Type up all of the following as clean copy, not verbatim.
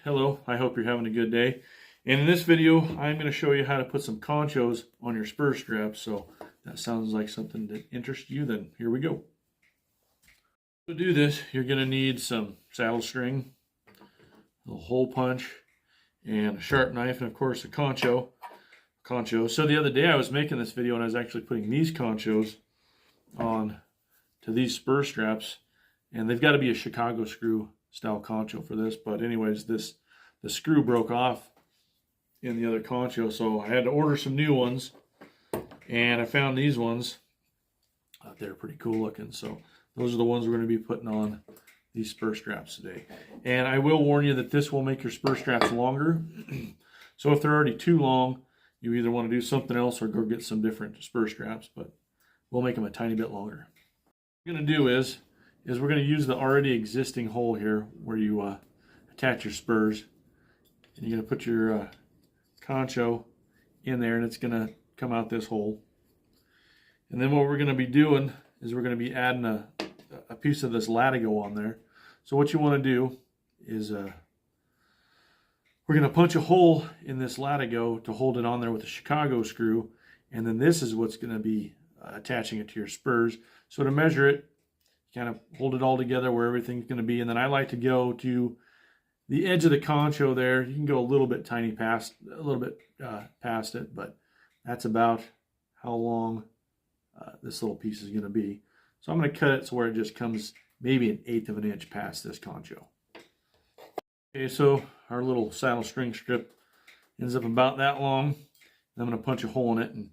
Hello, I hope you're having a good day. And in this video, I'm going to show you how to put some conchos on your spur straps. So that sounds like something that interests you, then here we go. To do this, you're going to need some saddle string, a hole punch, and a sharp knife, and of course a concho. So the other day I was making this video and I was actually putting these conchos on to these spur straps, and they've got to be a Chicago screw style concho for this. But anyways, the screw broke off in the other concho, so I had to order some new ones, and I found these ones. They're pretty cool looking, so those are the ones we're going to be putting on these spur straps today. And I will warn you that this will make your spur straps longer. So if they're already too long, you either want to do something else or go get some different spur straps, but we'll make them a tiny bit longer. What we're going to do is we're going to use the already existing hole here where you attach your spurs. And you're going to put your concho in there, and it's going to come out this hole. And then what we're going to be doing is we're going to be adding a piece of this latigo on there. So what you want to do is we're going to punch a hole in this latigo to hold it on there with a Chicago screw, and then this is what's going to be attaching it to your spurs. So to measure it, kind of hold it all together where everything's going to be, and then I like to go to the edge of the concho there. You can go a little bit past it, but that's about how long this little piece is going to be. So I'm going to cut it so where it just comes maybe 1/8 of an inch past this concho. Okay, so our little saddle string strip ends up about that long. I'm going to punch a hole in it. And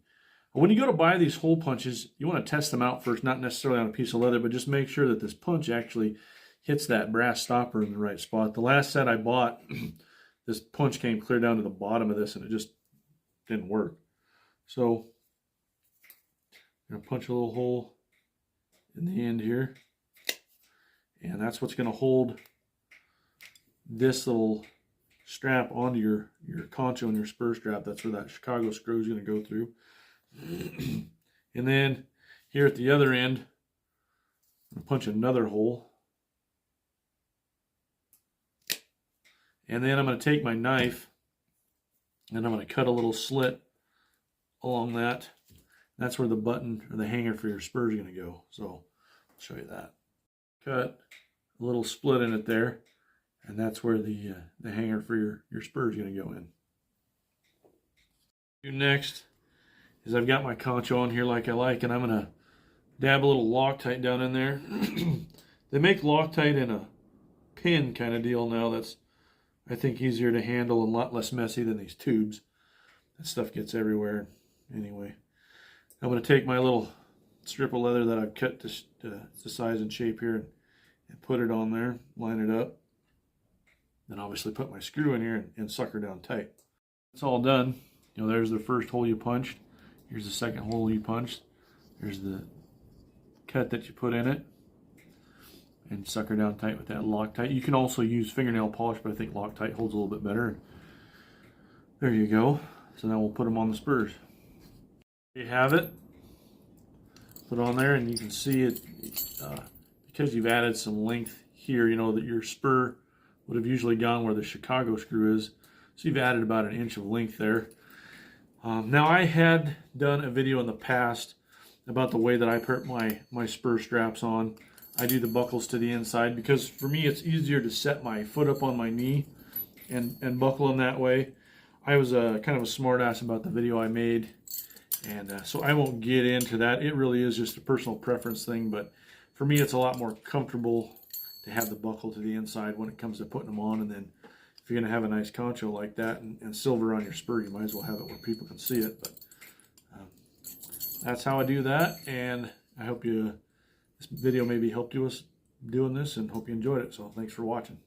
when you go to buy these hole punches, you want to test them out first, not necessarily on a piece of leather, but just make sure that this punch actually hits that brass stopper in the right spot. The last set I bought, this punch came clear down to the bottom of this, and it just didn't work. So I'm going to punch a little hole in the end here, and that's what's going to hold this little strap onto your concho and your spur strap. That's where that Chicago screw is going to go through. And then here at the other end, I'm going to punch another hole. And then I'm going to take my knife and I'm going to cut a little slit along that. That's where the button or the hanger for your spur is going to go. So I'll show you that. Cut a little split in it there, and that's where the hanger for your spur is going to go in. Next is I've got my concho on here like I like, and I'm going to dab a little Loctite down in there. They make Loctite in a pin kind of deal now. That's, I think, easier to handle and a lot less messy than these tubes. That stuff gets everywhere. Anyway, I'm going to take my little strip of leather that I've cut to size and shape here and put it on there, line it up. Then obviously put my screw in here and sucker down tight. It's all done. You know, there's the first hole you punched. Here's the second hole you punched. There's the cut that you put in it. And sucker down tight with that Loctite. You can also use fingernail polish, but I think Loctite holds a little bit better. There you go. So now we'll put them on the spurs. There you have it. Put it on there, and you can see it because you've added some length here. You know that your spur would have usually gone where the Chicago screw is. So you've added about 1 inch of length there. Now I had done a video in the past about the way that I put my spur straps on. I do the buckles to the inside because for me it's easier to set my foot up on my knee and buckle them that way. I was kind of a smart ass about the video I made, and so I won't get into that. It really is just a personal preference thing, but for me it's a lot more comfortable to have the buckle to the inside when it comes to putting them on. And then if you're going to have a nice concho like that and silver on your spur, you might as well have it where people can see it. But that's how I do that, and I hope this video maybe helped you doing this, and hope you enjoyed it. So thanks for watching.